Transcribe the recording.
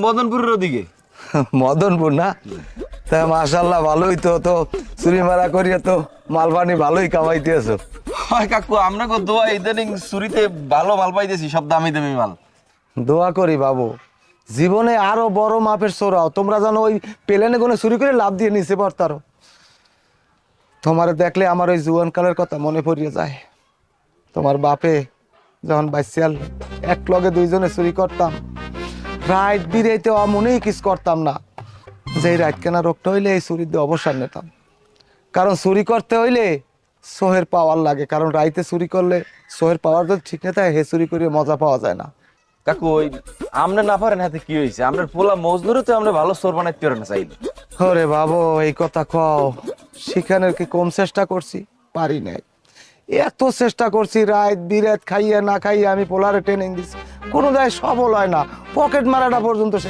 মদনপুরের ওদিকে। মদনপুর না? তা মাশাআল্লাহ ভালোই তো, তো চুরি মারা করিয়া তো মালপানি ভালোই কামাইতেছো। হয় কাকু, আমরা দোয়া ইদানিং চুরিতে ভালো মাল পাইতেছি, সব দামি দামি মাল। দোয়া করি বাবু, জীবনে আরো বড় মাপের চোরাও তোমরা জানো, ওই প্লেনে কোনো চুরি করে লাভ দিয়ে নিচে পড়তারো। তোমার দেখলে আমার ওই জুয়ানকালের কথা মনে পড়িয়ে যায়। তোমার বাপে যখন বাইশাল এক লগে দুইজনে চুরি করতাম, রাত বিরাইতে মনেই কিছু করতাম না, যে রাত কেনা রোগটা হইলে এই চুরির দিয়ে অবসর নিতাম। কারণ চুরি করতে হইলে সোহের পাওয়ার লাগে, কারণ রাইতে চুরি করলে সোহের পাওয়ার যদি ঠিক না থাকে, হে চুরি করে মজা পাওয়া যায় না। কাকু ওই আমরা না পারেন হাতে কি হয়েছে, আমরা পোলা মজদুরে তো আমরা ভালো চোর বানাইতে পারি না চাইলে। ওরে বাবু এই কথা কও, শিখানোর কি কম চেষ্টা করছি? পারি নাই। এত চেষ্টা করছি, রাত বিরাত খাইয়া না খাইয়া আমি পোলারে ট্রেনিং দিচ্ছি, কোনো দায় সফল হয় না। পকেট মারাটা পর্যন্ত সে